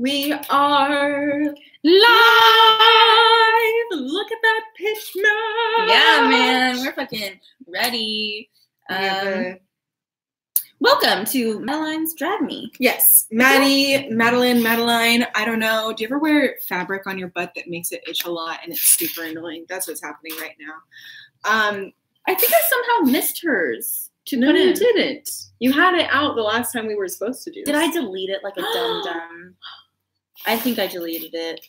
We are live! Look at that pitch map! Yeah, man. We're fucking ready. Welcome to Madeline's Drag Me. Yes. Madeline, I don't know. Do you ever wear fabric on your butt that makes it itch a lot and it's super annoying? That's what's happening right now. I think I somehow missed hers to put You in. didn't. You had it out the last time we were supposed to do Did this. I delete it like a dum-dum? I think I deleted it.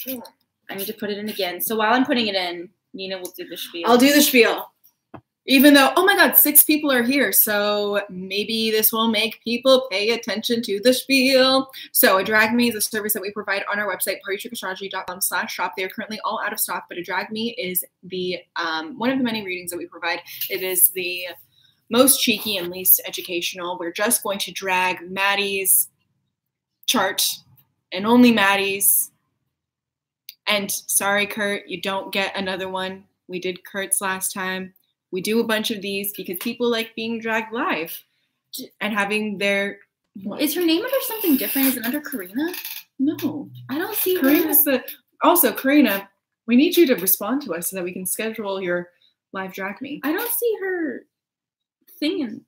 I need to put it in again. So while I'm putting it in, Nina will do the spiel. I'll do the spiel. Even though, oh my God, 6 people are here, so maybe this will make people pay attention to the spiel. So a Drag Me is a service that we provide on our website, partytrickastrology.com/shop. They are currently all out of stock, but a Drag Me is the one of the many readings that we provide. It is the most cheeky and least educational. We're just going to drag Maddie's chart and only Maddie's. And sorry, Kurt, you don't get another one. We did Kurt's last time. We do a bunch of these because people like being dragged live and having their... What? Is her name under something different? Is it under Karina? No. I don't see her. Karina's the... Also, Karina, we need you to respond to us so that we can schedule your live Drag Me. I don't see her thing in...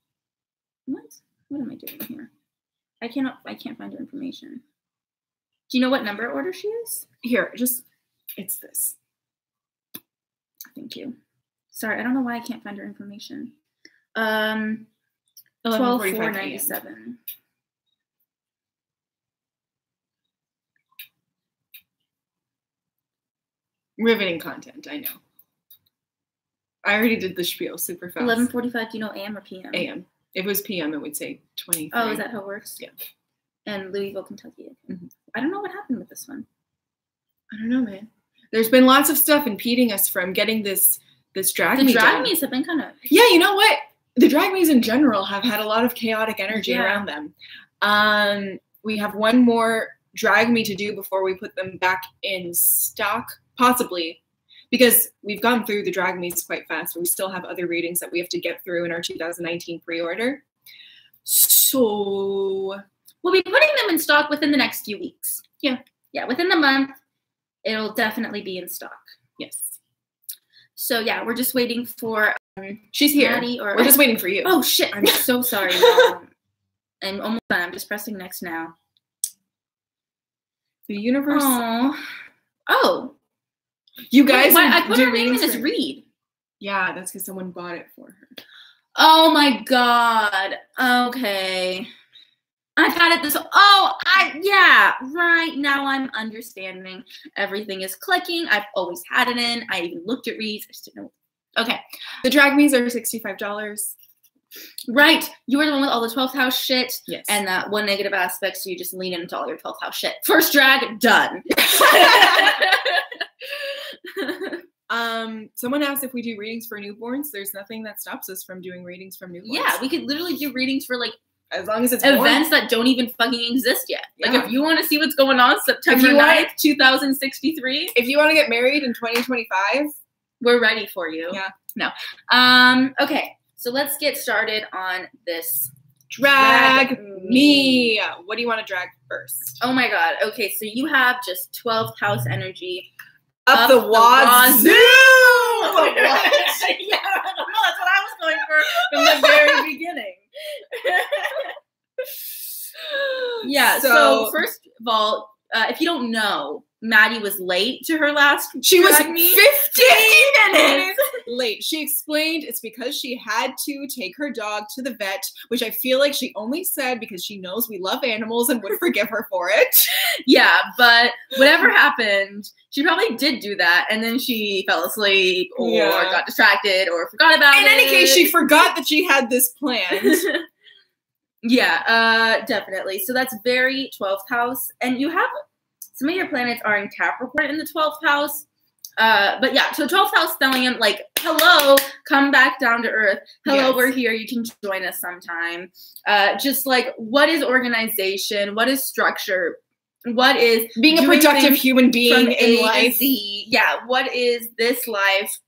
What? What am I doing here? I can't find her information. Do you know what number order she is? Here, just... It's this. Thank you. Sorry, I don't know why I can't find her information. 12/4/97. Riveting content, I know. I already did the spiel super fast. 11:45. Do you know AM or PM? AM. If it was PM, it would say 23. Oh, is that how it works? Yeah. And Louisville, Kentucky. Mm-hmm. I don't know what happened with this one. I don't know, man. There's been lots of stuff impeding us from getting this Drag Me The Drag done. Me's have been kind of... Yeah, you know what? The Drag Me's in general have had a lot of chaotic energy around them. We have one more Drag Me to do before we put them back in stock, possibly, because we've gone through the Drag Me's quite fast. We still have other readings that we have to get through in our 2019 pre-order. So we'll be putting them in stock within the next few weeks. Yeah. Yeah, within the month, it'll definitely be in stock. Yes. So yeah, we're just waiting for she's here. Maddie or we're just waiting for you. Oh shit! I'm so sorry. I'm almost done. I'm just pressing next now. The universe. Oh. You guys. Wait, I put her name in as Reed. Yeah, that's because someone bought it for her. Oh my God. Okay. I've had it this. Yeah. Right now I'm understanding. Everything is clicking. I've always had it in. I even looked at Reed's. I just didn't know. Okay. The Drag Me's are $65. Right. You were the one with all the 12th house shit. Yes. And that one negative aspect, so you just lean into all your 12th house shit. First drag, done. Someone asked if we do readings for newborns. There's nothing that stops us from doing readings from newborns. Yeah, we could literally do readings for like as long as it's events that don't even fucking exist yet. Yeah. Like if you want to see what's going on September 9th, 2063. If you want to get married in 2025, we're ready for you. Yeah. No. Okay. So let's get started on this Drag Me. What do you want to drag first? Oh my God. Okay, so you have just 12th house energy. Up the wazoo! Yeah, that's what I was going for from the very beginning. Yeah, so first of all, if you don't know, Maddie was late to her last. She was 15 minutes late. She explained it's because she had to take her dog to the vet, which I feel like she only said because she knows we love animals and would forgive her for it. Yeah, but whatever happened, she probably did do that, and then she fell asleep or got distracted or forgot about it. In any case, she forgot that she had this planned. Yeah, definitely. So that's very 12th house, and you have some of your planets are in Capricorn in the 12th house. But yeah, so 12th house stellium, like, hello, come back down to earth. Hello, yes. We're here. You can join us sometime. Just like, what is organization? What is structure? What is being a productive human being in life? Yeah, what is this life?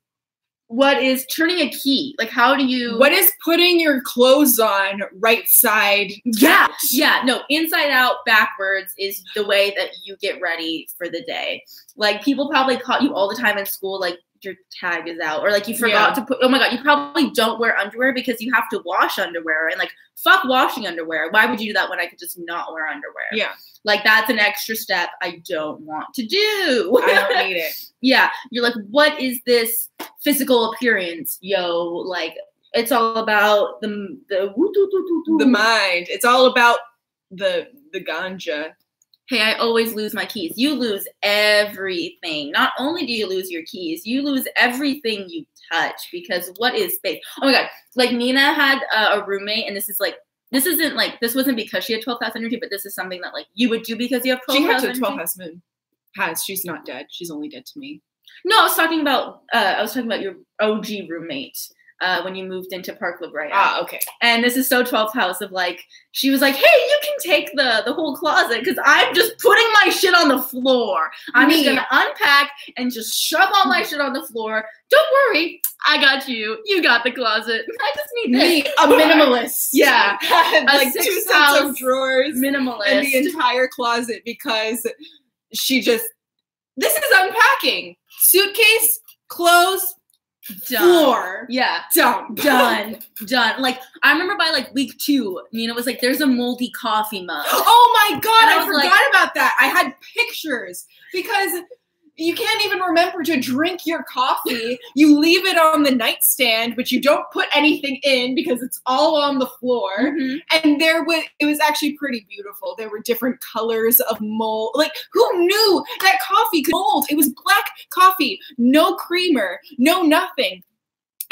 what is turning a key? Like, how do you? What is putting your clothes on right side Yeah, out? yeah, no, inside out, backwards is the way that you get ready for the day. Like, people probably caught you all the time in school, like, your tag is out, or like you forgot to put, oh my god, you probably don't wear underwear because you have to wash underwear, and like, fuck washing underwear. Why would you do that when I could just not wear underwear? Yeah. Like, that's an extra step I don't want to do. I don't need it. Yeah, you're like, what is this physical appearance, yo? Like, it's all about the mind. It's all about the ganja. Hey, I always lose my keys. You lose everything. Not only do you lose your keys, you lose everything you touch, because what is space? Oh my god! Like, Nina had a roommate, and this wasn't because she had 12th house energy, but this is something that like you would do because you have 12th house energy. She had 12th house moon. She's not dead. She's only dead to me. No, I was talking about your OG roommate when you moved into Park La Brea. Ah, okay. And this is so 12th house of like, she was like, hey, you can take the whole closet because I'm just putting my shit on the floor. I'm just going to unpack and just shove all my shit on the floor. Don't worry. I got you. You got the closet. I just need this. A minimalist. Yeah. Had like 2 sets of drawers. Minimalist. And the entire closet because this is unpacking. Suitcase, clothes, done. Floor. Yeah. Done. Like, I remember by like week 2, Nina was like, there's a moldy coffee mug. Oh my god, And I forgot about that. I had pictures because you can't even remember to drink your coffee. You leave it on the nightstand, but you don't put anything in because it's all on the floor. Mm-hmm. And it was actually pretty beautiful. There were different colors of mold. Like, who knew that coffee could mold? It was black coffee, no creamer, no nothing.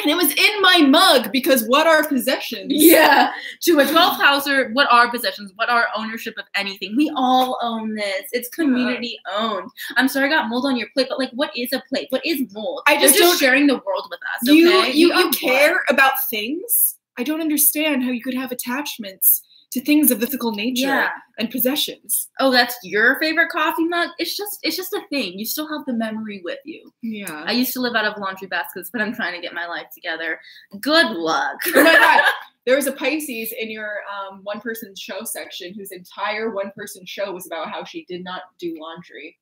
And it was in my mug because what are possessions? Yeah. To a 12th houser, what are possessions? What are ownership of anything? We all own this. It's community owned. I'm sorry I got mold on your plate, but like, what is a plate? What is mold? I just They're don't sharing the world with us. Okay? You care about things? I don't understand how you could have attachments to things of the physical nature and possessions. Oh, that's your favorite coffee mug? It's just a thing. You still have the memory with you. Yeah. I used to live out of laundry baskets, but I'm trying to get my life together. Good luck. Oh my god. There was a Pisces in your one-person show section whose entire one-person show was about how she did not do laundry.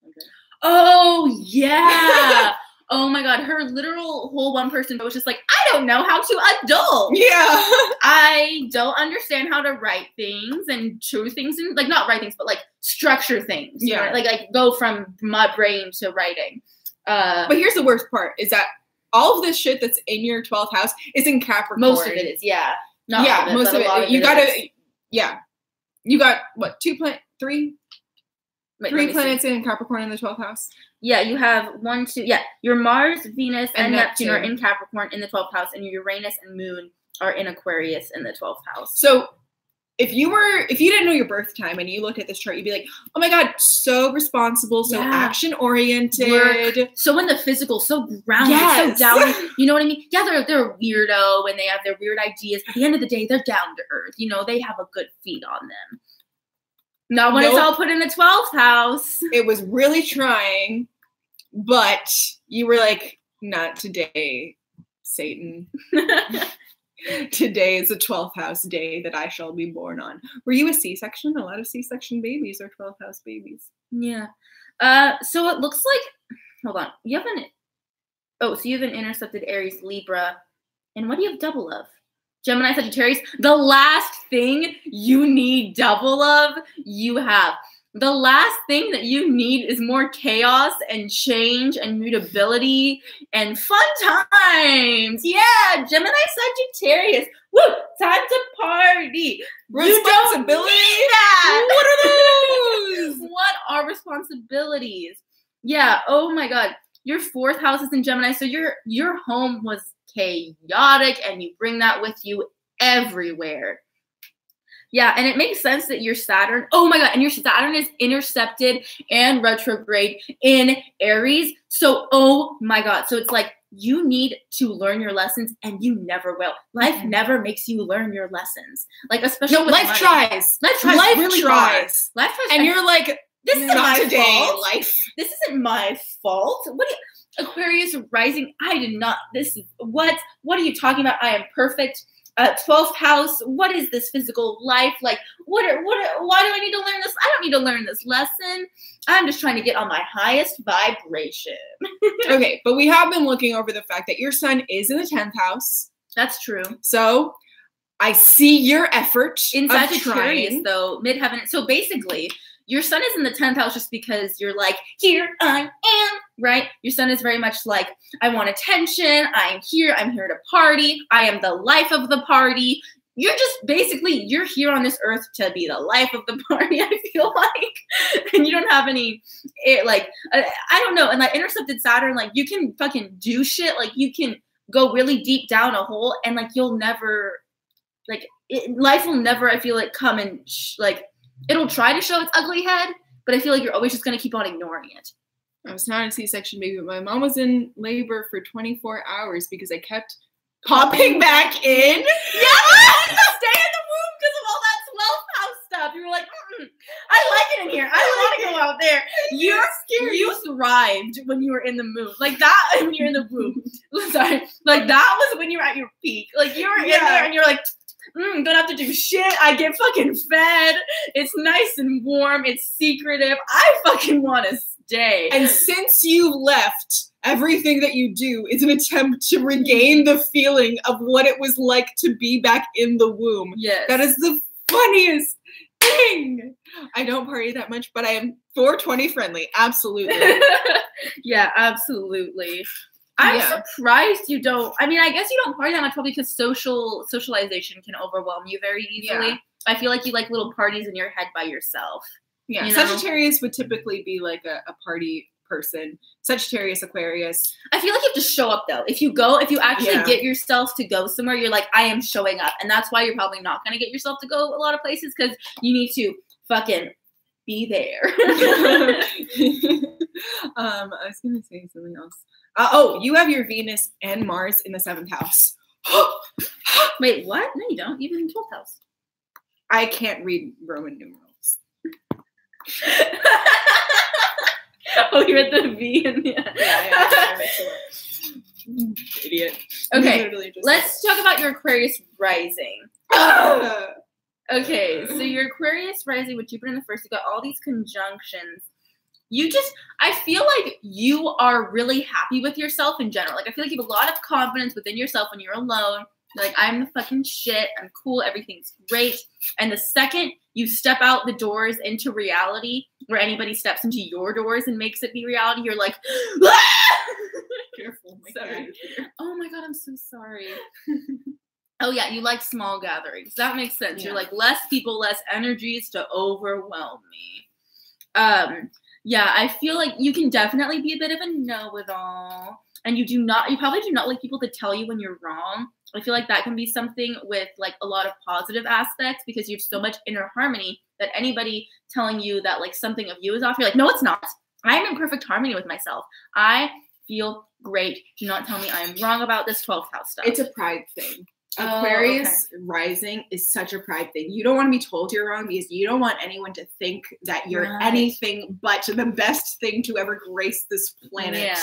Okay. Oh, yeah. Oh my god, her literal whole one person was just like, I don't know how to adult. Yeah. I don't understand how to write things and show things, and like, not write things, but like structure things. Yeah. Right? Like go from my brain to writing. But here's the worst part is that all of this shit that's in your 12th house is in Capricorn. Most of it is, yeah. Not all of it, most but of a lot it. of You it gotta, is. yeah. You got what? Three Wait, three planets in Capricorn in the 12th house. Yeah, you have 1, 2. Yeah, your Mars, Venus, and Neptune are Neptune. in Capricorn in the 12th house, and your Uranus and Moon are in Aquarius in the 12th house. So if you didn't know your birth time and you looked at this chart, you'd be like, oh my god, so responsible, so action oriented, Work, so in the physical, so grounded, so down. You know what I mean? Yeah, they're a weirdo and they have their weird ideas, but at the end of the day, they're down to earth. You know, they have a good feet on them. Not when it's all put in the 12th house. It was really trying, but you were like, not today, Satan. Today is the 12th house day that I shall be born on. Were you a C-section? A lot of C-section babies are 12th house babies. Yeah. So it looks like, hold on. You have so you have an intercepted Aries, Libra. And what do you have double of? Gemini, Sagittarius. The last thing you need double of, you have. The last thing that you need is more chaos and change and mutability and fun times. Yeah, Gemini, Sagittarius. Woo! Time to party. Responsibility. You don't need that. What are those? What are responsibilities? Yeah. Oh my God. Your 4th house is in Gemini, so your home was chaotic, and you bring that with you everywhere. Yeah, and it makes sense that your Saturn, oh my God, and your Saturn is intercepted and retrograde in Aries. So, oh my God. So it's like you need to learn your lessons, and you never will. Life never makes you learn your lessons. Like, especially with life money. tries. Life tries really hard. Life tries. And you're like, this isn't not my today, fault. life. This isn't my fault. What do you, Aquarius rising. I did not. This is what are you talking about? I am perfect. 12th house. What is this physical life? Like, why do I need to learn this? I don't need to learn this lesson. I'm just trying to get on my highest vibration. Okay, but we have been looking over the fact that your sun is in the 10th house. That's true. So I see your effort in Sagittarius, though, midheaven. So basically, your sun is in the 10th house just because you're like, here I am, right? Your sun is very much like, I want attention. I'm here to party. I am the life of the party. You're just basically, you're here on this earth to be the life of the party, I feel like. And you don't have any, I don't know. And like intercepted Saturn, like you can fucking do shit. Like you can go really deep down a hole and like you'll never, life will never, I feel like, come and it'll try to show its ugly head, but I feel like you're always just going to keep on ignoring it. I was not a C-section baby, but my mom was in labor for 24 hours because I kept popping back in. Yeah, I had to stay in the room because of all that 12th house stuff. You were like, I like it in here. I want to go out there. You thrived when you were in the moon. Like that, when you're in the womb. Sorry. Like that was when you were at your peak. Like you were in there and you're like, don't have to do shit. I get fucking fed. It's nice and warm. It's secretive. I fucking want to stay. And since you left, everything that you do is an attempt to regain the feeling of what it was like to be back in the womb. Yes. That is the funniest thing. I don't party that much, but I am 420 friendly. Absolutely. Yeah, absolutely. I'm surprised you don't. I mean, I guess you don't party that much probably because socialization can overwhelm you very easily. Yeah. I feel like you like little parties in your head by yourself. Yeah, Sagittarius would typically be like a party person. Sagittarius, Aquarius. I feel like you have to show up though. If you actually get yourself to go somewhere, you're like, I am showing up. And that's why you're probably not going to get yourself to go a lot of places because you need to fucking be there. I was going to say something else. You have your Venus and Mars in the 7th house. Wait, what? No, you don't. Even in the 12th house. I can't read Roman numerals. Oh, you're at the V and yeah. Idiot. Okay, let's talk about your Aquarius rising. Okay, so your Aquarius rising with Jupiter in the first, you got all these conjunctions. I feel like you are really happy with yourself in general. Like, I feel like you have a lot of confidence within yourself when you're alone. You're like, I'm the fucking shit. I'm cool. Everything's great. And the second you step out the doors into reality, where anybody steps into your doors and makes it be reality, you're like, careful. Sorry. Oh my God, I'm so sorry. Oh yeah, you like small gatherings. That makes sense. Yeah. You're like, less people, less energies to overwhelm me. Yeah, I feel like you can definitely be a bit of a know-it-all. And you probably do not like people to tell you when you're wrong. I feel like that can be something with like a lot of positive aspects because you have so much inner harmony that anybody telling you that like something of you is off, you're like, no, it's not. I am in perfect harmony with myself. I feel great. Do not tell me I am wrong about this 12th house stuff. It's a pride thing. Aquarius rising is such a pride thing. You don't want to be told you're wrong because you don't want anyone to think that you're anything but the best thing to ever grace this planet.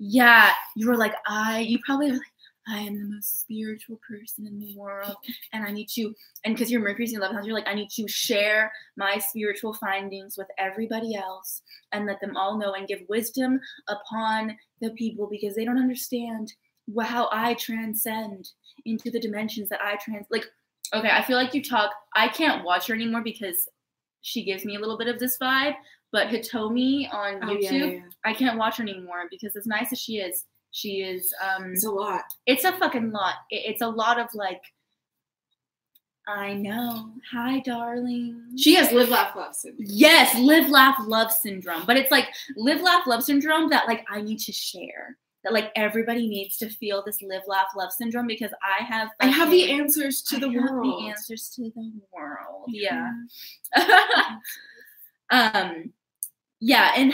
Yeah. You were like, you probably were like, I am the most spiritual person in the world. And I need to, and because your Mercury's in the 11th house, you're like, I need to share my spiritual findings with everybody else and let them all know and give wisdom upon the people because they don't understand how I transcend into the dimensions that I okay, I feel like I can't watch her anymore because she gives me a little bit of this vibe, but Hitomi on YouTube, I can't watch her anymore because as nice as she is, it's a lot. It's a fucking lot. It's a lot of like, I know. Hi, darling. She has live, laugh, love syndrome. Yes, live, laugh, love syndrome. But it's like live, laugh, love syndrome that like I need to share. That like everybody needs to feel this live, laugh, love syndrome because I have the answers to the world. The answers to the world. Yeah. Yeah, and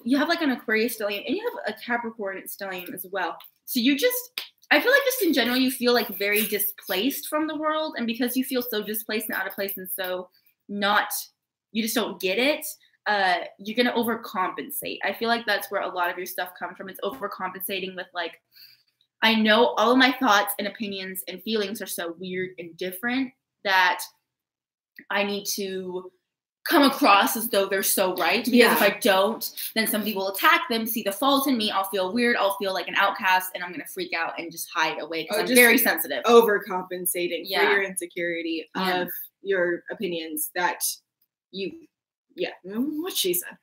you have like an Aquarius stellium and you have a Capricorn stellium as well. So I feel like just in general you feel like very displaced from the world, and because you feel so displaced and out of place and so you just don't get it. you're gonna overcompensate. I feel like that's where a lot of your stuff comes from. It's overcompensating with like, I know all of my thoughts and opinions and feelings are so weird and different that I need to come across as though they're so right. Because if I don't, then somebody will attack them, see the fault in me. I'll feel weird. I'll feel like an outcast, and I'm going to freak out and just hide away because I'm very sensitive. Overcompensating for your insecurity of your opinions that you, what she said.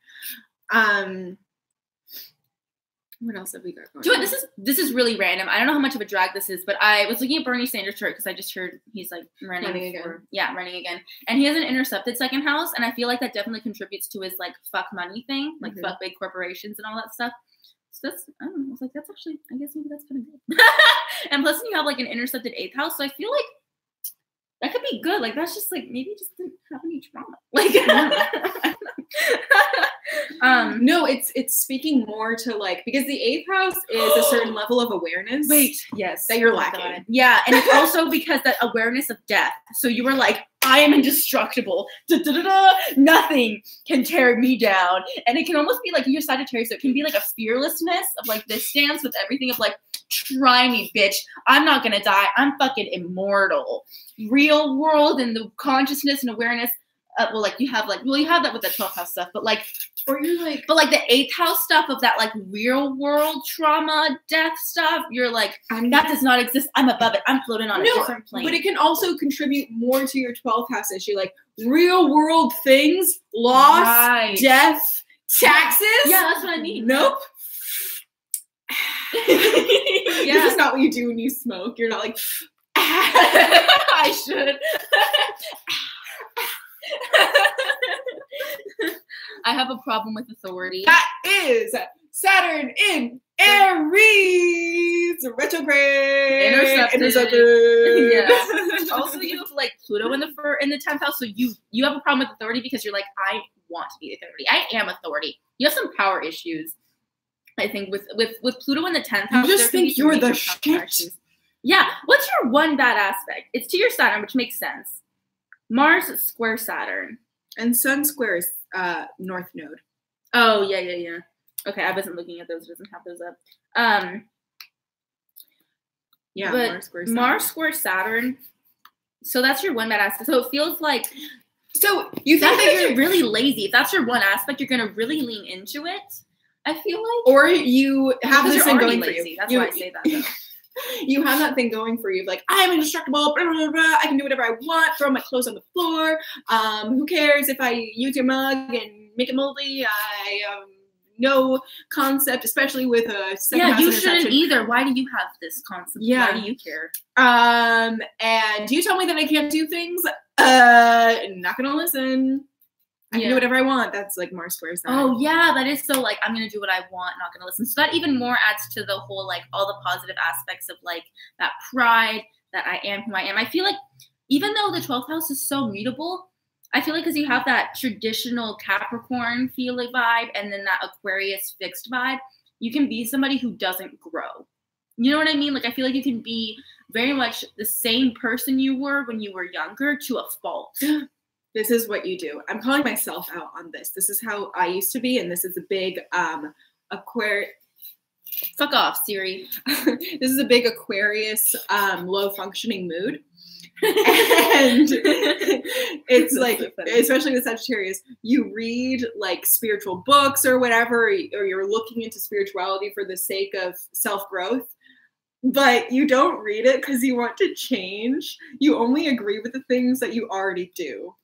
What else have we got going on? This is really random. I don't know how much of a drag this is, but I was looking at Bernie Sanders' chart because I just heard he's like running again. Yeah, running again. And he has an intercepted second house, and I feel like that definitely contributes to his like fuck money thing, like fuck big corporations and all that stuff. So that's, I don't know, I was like, that's actually, I guess maybe that's kind of good. And plus you have like an intercepted 8th house, so I feel like that could be good. Like that's just like, maybe just didn't have any trauma. Like no, it's speaking more to like, because the 8th house is a certain level of awareness. Yes. That you're lacking. God. Yeah. And it's also because that awareness of death. So you were like, I am indestructible. Nothing can tear me down. And it can almost be like you're Sagittarius. So it can be like a fearlessness of like this stance with everything of like, try me, bitch. I'm not going to die. I'm fucking immortal. Real world and the consciousness and awareness. You have that with the 12th house stuff, but like, or you're like, but like the 8th house stuff of that like real world trauma, death stuff, you're like, that does not exist. I'm above it. I'm floating on a different plane. But it can also contribute more to your 12th house issue, like real world things, loss, death, taxes. Yeah, that's what I mean. Nope. This is not what you do when you smoke. You're not like, I should. I have a problem with authority. That is Saturn in Aries, retrograde, intercepted. Yeah. Also, you have like Pluto in the 10th house, so you have a problem with authority because you're like, I want to be authority. I am authority. You have some power issues. I think with Pluto in the 10th house, you just think you're the shit. Yeah. What's your one bad aspect? It's to your Saturn, which makes sense. Mars square Saturn. And Sun squares North Node. Oh, yeah. Okay, I wasn't looking at those. It doesn't have those up. Yeah, but Mars square Saturn. Mars square Saturn. So that's your one bad aspect. So it feels like, so you think that you're really lazy. If that's your one aspect, you're gonna really lean into it. I feel like, or you have this thing going for you. you. That's why I say that. Though. You have that thing going for you, like I'm indestructible. Blah, blah, blah, I can do whatever I want. Throw my clothes on the floor. Who cares if I use your mug and make it moldy? I no concept, especially with a second house you interception. Shouldn't either. Why do you have this concept? Yeah. Why do you care? And you tell me that I can't do things. Not gonna listen. I can do whatever I want. That's like Mars square Saturn. Oh yeah, that is so like I'm gonna do what I want, not gonna listen. So that even more adds to the whole like all the positive aspects of like that pride that I am who I am. I feel like even though the 12th house is so mutable, I feel like because you have that traditional Capricorn feeling vibe and then that Aquarius fixed vibe, you can be somebody who doesn't grow. You know what I mean? Like I feel like you can be very much the same person you were when you were younger to a fault. This is what you do. I'm calling myself out on this. This is how I used to be, and this is a big Aquarius. Fuck off, Siri. This is a big Aquarius low functioning mood. And it's like, especially with Sagittarius, you read like spiritual books or whatever, or you're looking into spirituality for the sake of self-growth. But you don't read it because you want to change. You only agree with the things that you already do.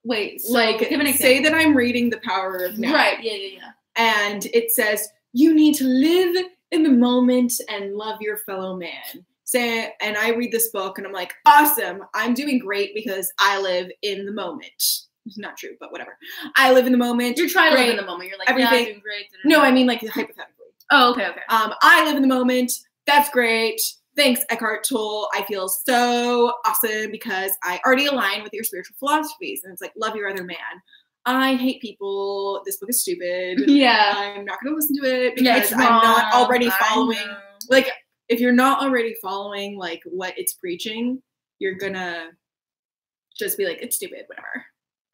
Wait, so like, give an example. Say that I'm reading The Power of Now. Right, yeah. And it says, you need to live in the moment and love your fellow man. And I read this book and I'm like, awesome, I'm doing great because I live in the moment. It's not true, but whatever. I live in the moment. You're trying to live in the moment. You're like, everything. Yeah, I'm doing great. No, I mean like hypothetically. Oh, okay. I live in the moment. That's great. Thanks, Eckhart Tolle. I feel so awesome because I already align with your spiritual philosophies. And it's like, love your other man. I hate people. This book is stupid. Yeah. I'm not going to listen to it because I'm not already following. Like, if you're not already following, like, what it's preaching, you're going to just be like, it's stupid, whatever.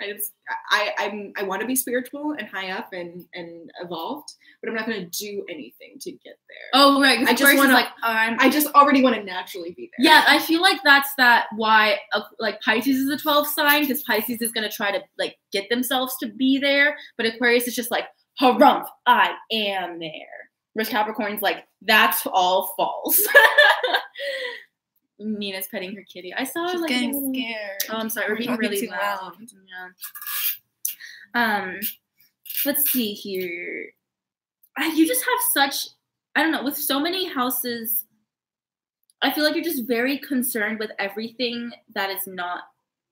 I want to be spiritual and high up and evolved, but I'm not going to do anything to get there. Oh, right. I just want to, I just already want to naturally be there. Yeah, I feel like that's why like Pisces is a 12th sign, because Pisces is going to try to like get themselves to be there, but Aquarius is just like, harumph, I am there. Whereas Capricorn's like, that's all false. Nina's petting her kitty. I saw her She's like getting scared. Oh, I'm sorry. We're being really loud. Yeah. Let's see here. You just have such, I don't know, with so many houses, I feel like you're just very concerned with everything that is not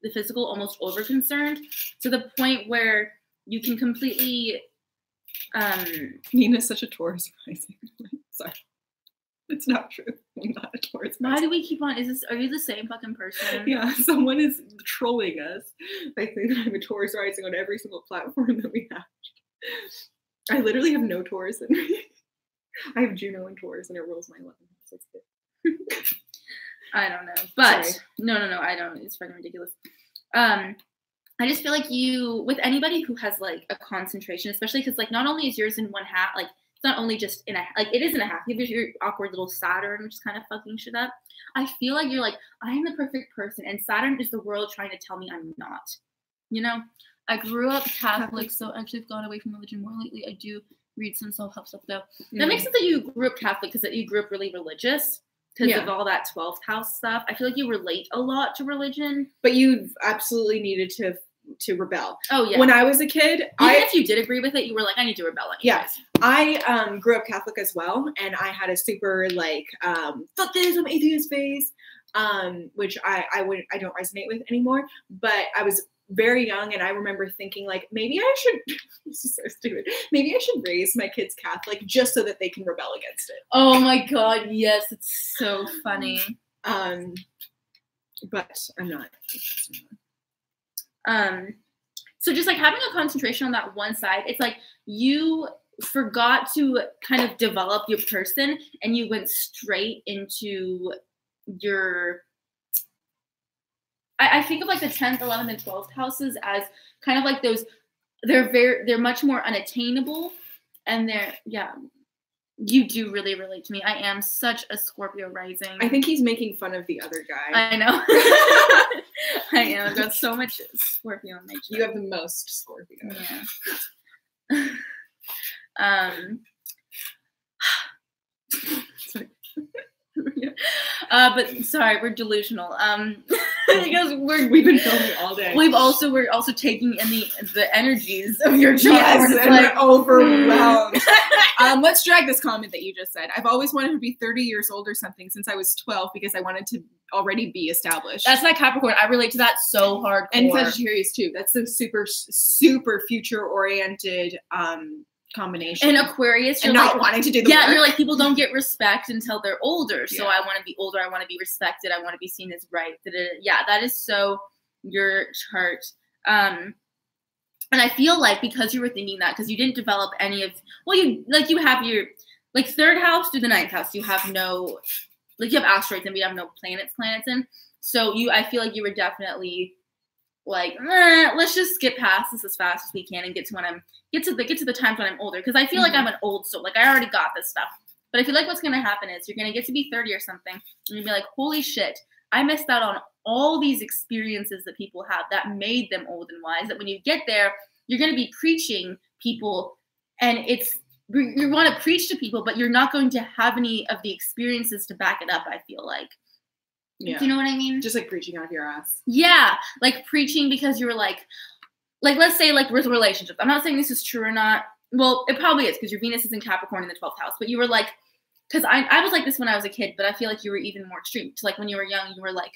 the physical, almost over concerned, to the point where you can completely. Nina's such a Taurus rising. Sorry. It's not true. I'm not a Taurus. Why do we keep on? Are you the same fucking person? Yeah, someone is trolling us by saying that I'm a Taurus rising on every single platform that we have. I literally have no Taurus in me. I have Juno and Taurus, and it rules my life. So it's good. I don't know, but sorry. No, I don't. It's fucking ridiculous. I just feel like with anybody who has like a concentration, especially because like not only is yours in one hat, like. It's not only just in it is in a half. You have your awkward little Saturn, which is kind of fucking shit up. I feel like you're like, I'm the perfect person, and Saturn is the world trying to tell me I'm not. You know? I grew up Catholic, so actually I've gone away from religion more lately. I do read some self-help stuff, though. That makes sense that you grew up Catholic, because you grew up really religious because of all that 12th house stuff. I feel like you relate a lot to religion. But you absolutely needed to rebel. Oh, yeah. When I was a kid, even if you did agree with it, you were like, I need to rebel anyways. Yeah. I grew up Catholic as well, and I had a super like fuck this, I'm atheist phase, which I don't resonate with anymore. But I was very young, and I remember thinking like, maybe I should. This is so stupid. Maybe I should raise my kids Catholic just so that they can rebel against it. Oh my god, yes, it's so funny. But I'm not. So just like having a concentration on that one side, it's like you forgot to kind of develop your person, and you went straight into your. I think of like the 10th, 11th, and 12th houses as kind of like those. They're much more unattainable, and you do really relate to me. I am such a Scorpio rising. I think he's making fun of the other guy. I know. I am. I've got so much Scorpio in my chart. You have the most Scorpio. Yeah. But sorry, we're delusional. Because we've been filming all day. We're also taking in the energies of your chart. Yes, and like overwhelmed. Let's drag this comment that you just said. I've always wanted to be 30 years old or something since I was 12 because I wanted to already be established. That's like Capricorn. I relate to that so hard. And Sagittarius too. That's the super, super future oriented combination. And Aquarius, you're not wanting to do the work. You're like, people don't get respect until they're older. So I want to be older. I want to be respected. I want to be seen as right. Yeah, that is so your chart. And I feel like because you were thinking that, because you didn't develop any of, you have your, like, 3rd house through the 9th house, you have no, like, you have asteroids and we have no planets in. So I feel like you were definitely like, let's just skip past this as fast as we can and get to the times when I'm older. Because I feel like I'm an old soul. Like, I already got this stuff. But I feel like what's going to happen is you're going to get to be 30 or something, and you'll be like, holy shit, I missed out on all these experiences that people have that made them old and wise, that when you get there, you're going to be preaching people, and you want to preach to people, but you're not going to have any of the experiences to back it up, I feel like. Yeah. Do you know what I mean? Just like preaching out of your ass. Yeah. Like preaching because you were like, let's say like with relationships. I'm not saying this is true or not. Well, it probably is because your Venus is in Capricorn in the 12th house. But you were like, because I was like this when I was a kid, but I feel like you were even more extreme. So like when you were young, you were like,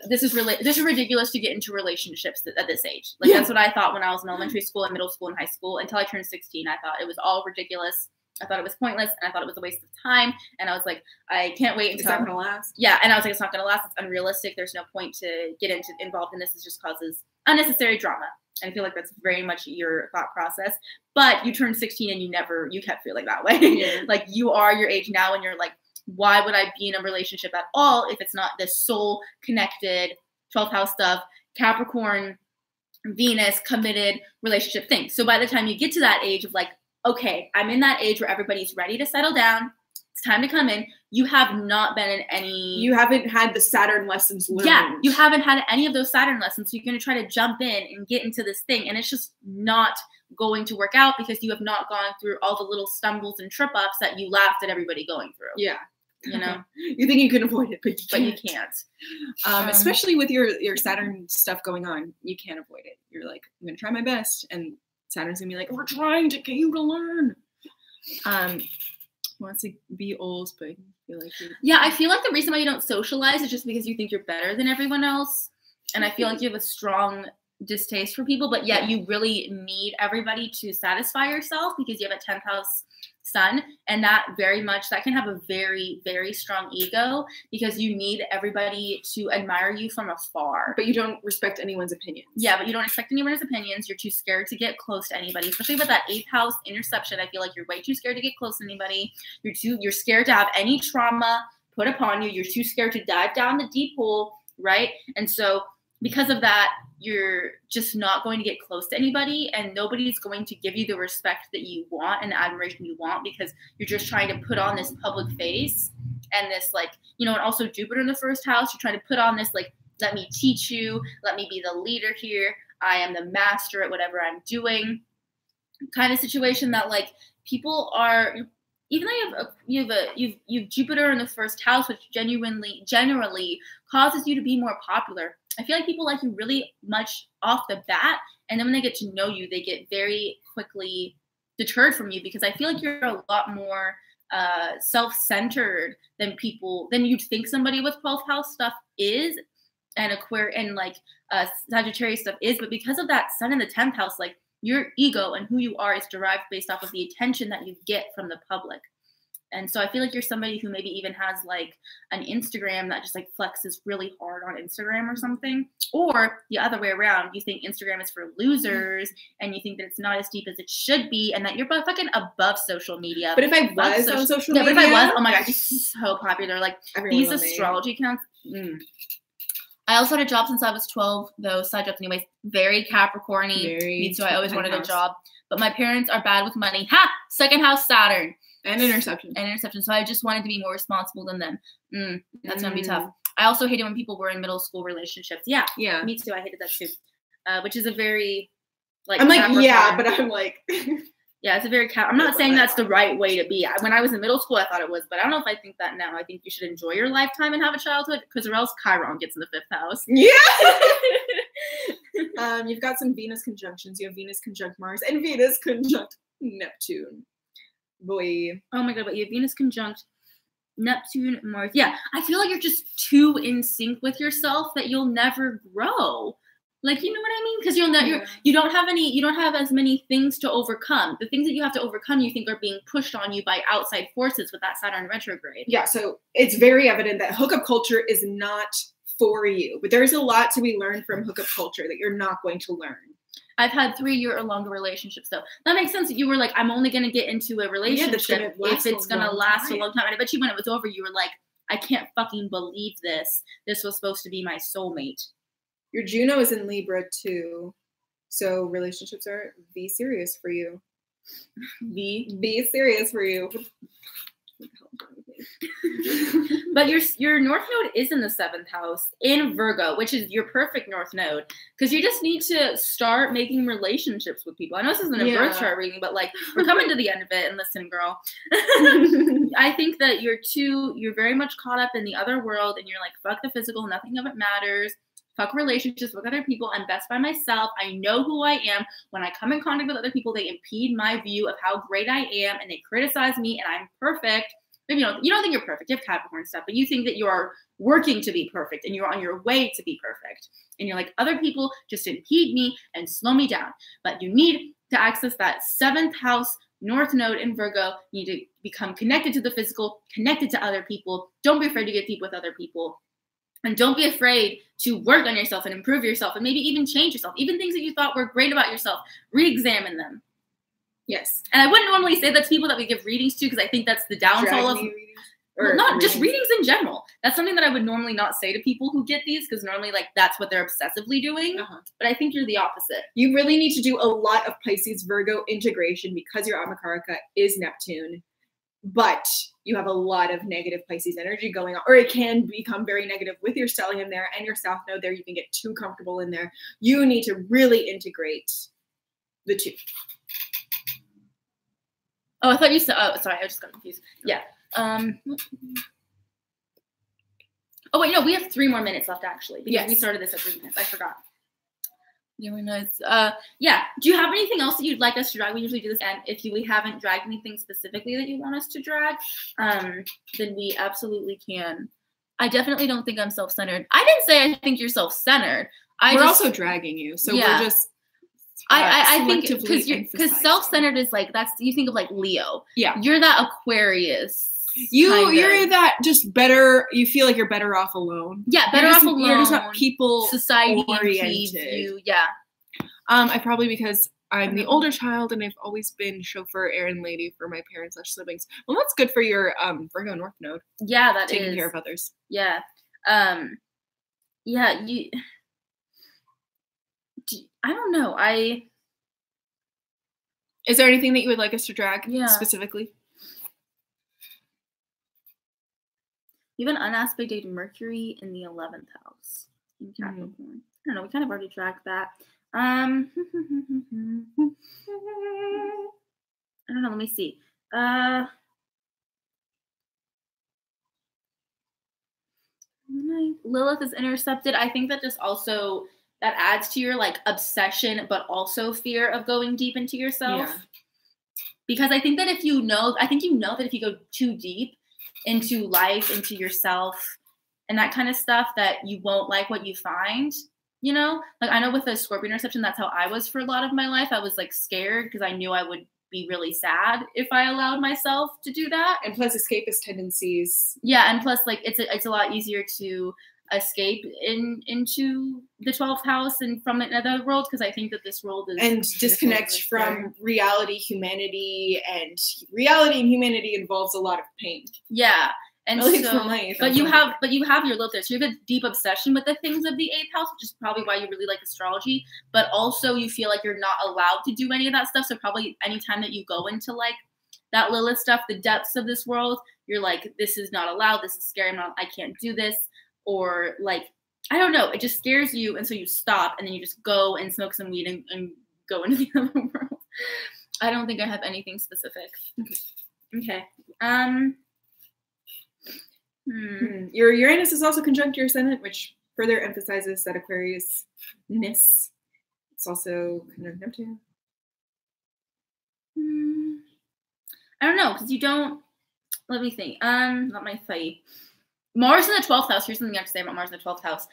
this is ridiculous to get into relationships at this age. Like that's what I thought when I was in elementary school and middle school and high school. Until I turned 16, I thought it was all ridiculous. I thought it was pointless, and I thought it was a waste of time. And I was like, I can't wait until it's not gonna last. Yeah, and I was like, it's not gonna last. It's unrealistic. There's no point to get involved in this. It just causes unnecessary drama. And I feel like that's very much your thought process. But you turned 16 and you kept feeling that way. Yeah. Like you are your age now, and you're like, why would I be in a relationship at all if it's not this soul connected 12th house stuff? Capricorn Venus committed relationship thing. So by the time you get to that age of like, okay, I'm in that age where everybody's ready to settle down, it's time to come in, you have not been in any... You haven't had the Saturn lessons learned. Yeah, you haven't had any of those Saturn lessons, so you're going to try to jump in and get into this thing, and it's just not going to work out because you have not gone through all the little stumbles and trip-ups that you laughed at everybody going through. Yeah. You know? You think you can avoid it, but you can't. Especially with your Saturn stuff going on, you can't avoid it. You're like, I'm going to try my best, and Saturn's going to be like, we're trying to get you to learn. Wants to be old, but I feel like I feel like the reason why you don't socialize is just because you think you're better than everyone else, and I feel like you have a strong distaste for people, but yet you really need everybody to satisfy yourself because you have a 10th house sun, and that can have a very, very strong ego because you need everybody to admire you from afar. But you don't respect anyone's opinions. Yeah, but you don't respect anyone's opinions. You're too scared to get close to anybody, especially with that 8th house interception. I feel like you're way too scared to get close to anybody. You're scared to have any trauma put upon you. You're too scared to dive down the deep hole, right? And so because of that, you're just not going to get close to anybody, and nobody's going to give you the respect that you want and the admiration you want because you're just trying to put on this public face and this, like, you know, and also Jupiter in the 1st house, you're trying to put on this, like, let me teach you, let me be the leader here, I am the master at whatever I'm doing kind of situation that, like, people are, even though you've Jupiter in the 1st house, which generally causes you to be more popular. I feel like people like you really much off the bat, and then when they get to know you, they get very quickly deterred from you because I feel like you're a lot more self-centered than you'd think somebody with 12th house stuff is, and Sagittarius stuff is. But because of that sun in the 10th house, like, your ego and who you are is derived based off of the attention that you get from the public. And so I feel like you're somebody who maybe even has like an Instagram that just like flexes really hard on Instagram or something. Or the other way around, you think Instagram is for losers and you think that it's not as deep as it should be and that you're fucking above social media. But if I was on social media. But if I was, oh my God, it's so popular. Like these astrology accounts. I also had a job since I was 12, though, side jobs anyways. Very Capricorn-y. Me too. I always wanted a job. But my parents are bad with money. Ha! 2nd house Saturn. And interception. So I just wanted to be more responsible than them. That's going to be tough. I also hated when people were in middle school relationships. Yeah. Me too. I hated that too. Which is a very, like, I'm like, Capricorn. Yeah, but I'm like... Yeah, it's a very I'm not saying that's the right way to be. When I was in middle school, I thought it was, but I don't know if I think that now. I think you should enjoy your lifetime and have a childhood, because or else Chiron gets in the 5th house. Yeah. You've got some Venus conjunctions. You have Venus conjunct Mars and Venus conjunct Neptune. Boy. Oh my God, but you have Venus conjunct Neptune, Mars. Yeah, I feel like you're just too in sync with yourself that you'll never grow. Like, you know what I mean? Because you don't have as many things to overcome. The things that you have to overcome, you think are being pushed on you by outside forces with that Saturn retrograde. Yeah, so it's very evident that hookup culture is not for you. But there's a lot to be learned from hookup culture that you're not going to learn. I've had 3-year or longer relationships, though. That makes sense. You were like, I'm only going to get into a relationship if it's going to last a long time. And I bet you when it was over, you were like, I can't fucking believe this. This was supposed to be my soulmate. Your Juno is in Libra too, so relationships are be serious for you. Be serious for you. But your North Node is in the 7th house in Virgo, which is your perfect North Node, because you just need to start making relationships with people. I know this isn't a birth chart reading, but like we're coming to the end of it. And listen, girl, I think that you're very much caught up in the other world, and you're like, fuck the physical, nothing of it matters. Fuck relationships with other people. I'm best by myself. I know who I am. When I come in contact with other people, they impede my view of how great I am, and they criticize me, and I'm perfect. Maybe you don't think you're perfect. You have Capricorn stuff, but you think that you are working to be perfect, and you're on your way to be perfect. And you're like, other people just impede me and slow me down. But you need to access that 7th house North Node in Virgo. You need to become connected to the physical, connected to other people. Don't be afraid to get deep with other people. And don't be afraid to work on yourself and improve yourself and maybe even change yourself. Even things that you thought were great about yourself, re-examine them. Yes. And I wouldn't normally say that to people that we give readings to, because I think that's the downfall of, not just readings in general. That's something that I would normally not say to people who get these, because normally like that's what they're obsessively doing. But I think you're the opposite. You really need to do a lot of Pisces Virgo integration because your Amakaraka is Neptune, but you have a lot of negative Pisces energy going on, or it can become very negative with your stellium there and your South Node there. You can get too comfortable in there. You need to really integrate the two. Oh, I thought you said, oh, sorry, I just got confused. Yeah. Oh, wait, no, we have 3 more minutes left, actually, because we started this at 3 minutes. I forgot. Yeah, we're nice. Yeah. Do you have anything else that you'd like us to drag? We usually do this, and if we haven't dragged anything specifically that you want us to drag, then we absolutely can. I definitely don't think I'm self-centered. I didn't say I think you're self-centered. We're also dragging you, so we're just... I think because self-centered is like, that's, you think of like Leo. Yeah. You're that Aquarius. You're that just better. You feel like you're better off alone. Yeah, better off alone. You're just not people society oriented. Yeah. I probably, because I'm the older child and I've always been chauffeur, errand lady for my parents / siblings. Well, that's good for your Virgo North Node. Yeah, that taking care of others. Yeah. Yeah. I don't know. Is there anything that you would like us to drag specifically? You have an unaspected Mercury in the 11th house in Capricorn. I don't know. We kind of already dragged that. I don't know. Let me see. Lilith is intercepted. I think that just also that adds to your like obsession, but also fear of going deep into yourself. Yeah. Because I think that if you know that if you go too deep into life, into yourself, and that kind of stuff, that you won't like what you find, you know? Like, I know with the Scorpio interception, that's how I was for a lot of my life. I was, like, scared because I knew I would be really sad if I allowed myself to do that. And plus escapist tendencies. Yeah, and plus, like, it's a lot easier to escape into the 12th house and from another world, because I think that this world is... And disconnect from reality, humanity, and reality and humanity involves a lot of pain. Yeah. And but you have your Lilith there. So you have a deep obsession with the things of the 8th house, which is probably why you really like astrology. But also you feel like you're not allowed to do any of that stuff. So probably anytime that you go into like that Lilith stuff, the depths of this world, you're like, this is not allowed. This is scary. I can't do this. Or like, I don't know. It just scares you. And so you stop and then you just go and smoke some weed and go into the other world. I don't think I have anything specific. Okay. Your Uranus is also conjunct your ascendant, which further emphasizes that Aquarius-ness. It's also kind of Neptune. I don't know, because you don't... Let me think. Not my fight. Mars in the 12th house. Here's something I have to say about Mars in the 12th house.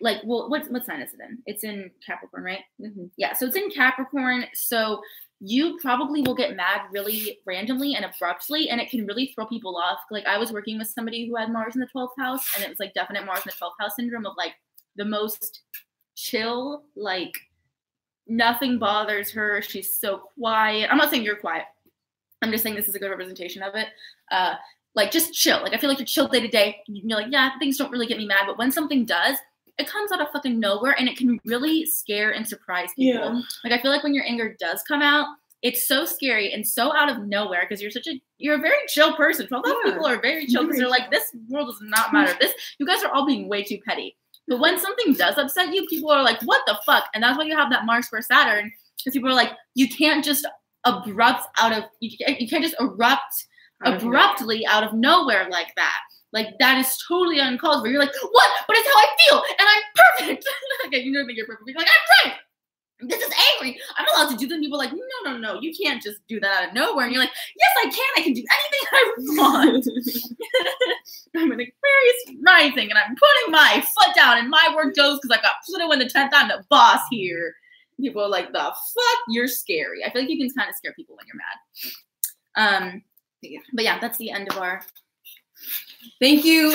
What sign is it in? It's in Capricorn, right? Yeah, so it's in Capricorn. So you probably will get mad really randomly and abruptly, and it can really throw people off. Like, I was working with somebody who had Mars in the 12th house, and it was like definite Mars in the 12th house syndrome of like the most chill, like nothing bothers her. She's so quiet. I'm not saying you're quiet. I'm just saying this is a good representation of it. Like, just chill. Like, I feel like you're chill day to day. You're like, yeah, things don't really get me mad. But when something does, it comes out of fucking nowhere, and it can really scare and surprise people. Yeah. Like, I feel like when your anger does come out, it's so scary and so out of nowhere, because you're a very chill person. 12 people are very chill because they're like, this world does not matter. You guys are all being way too petty. But when something does upset you, people are like, what the fuck? And that's why you have that Mars square Saturn, because people are like, you can't just you can't just erupt abruptly out of nowhere like that. Like, that is totally uncalled for. You're like, what? But it's how I feel, and I'm perfect. Okay, you don't think you're perfect. You're like, I'm right. This is angry. I'm allowed to do this. And people are like, no. You can't just do that out of nowhere. And you're like, yes, I can. I can do anything I want. I'm an Aquarius rising, and I'm putting my foot down, and my word goes, because I got Pluto in the 10th. I'm the boss here. People are like, the fuck? You're scary. I feel like you can kind of scare people when you're mad. But yeah, that's the end of our... Thank you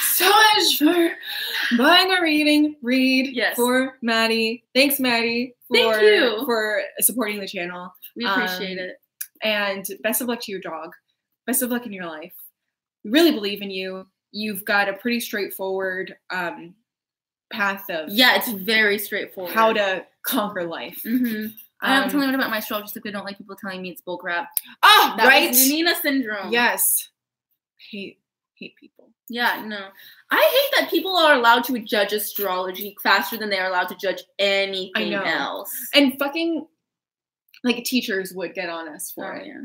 so much for buying a reading. For Maddie. Thanks, Maddie, for supporting the channel. We appreciate it. And best of luck to your dog. Best of luck in your life. We really believe in you. you've got a pretty straightforward path of it's very straightforward. how to conquer life. I don't tell anyone about my astrology just because I don't like people telling me it's bullcrap. Oh, That right. was Nina syndrome. Yes. Hate people. Yeah, no. I hate that people are allowed to judge astrology faster than they are allowed to judge anything else. And fucking, like, teachers would get on us for it. Yeah.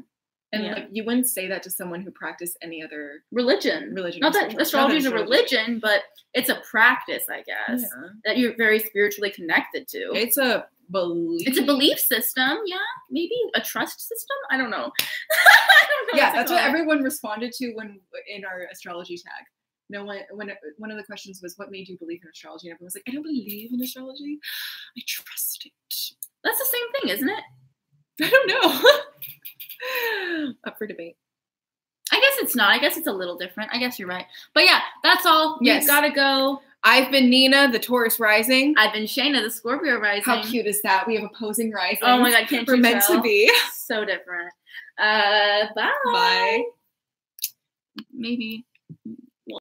And like, you wouldn't say that to someone who practiced any other religion. Not that astrology is a religion, but it's a practice, I guess, that you're very spiritually connected to. It's a belief. It's a belief system, yeah. Maybe a trust system? I don't know. Yeah, that's what everyone responded to when in our astrology tag. No one, when one of the questions was, what made you believe in astrology? And everyone was like, I don't believe in astrology. I trust it. That's the same thing, isn't it? I don't know. Up for debate. I guess it's not. I guess it's a little different. I guess you're right. But yeah, that's all. Yes. We've got to go. I've been Nina, the Taurus rising. I've been Shayna, the Scorpio rising. How cute is that? We have opposing rising. Oh my God, can't you We're meant tell? to be. So different. Bye. Bye. Maybe.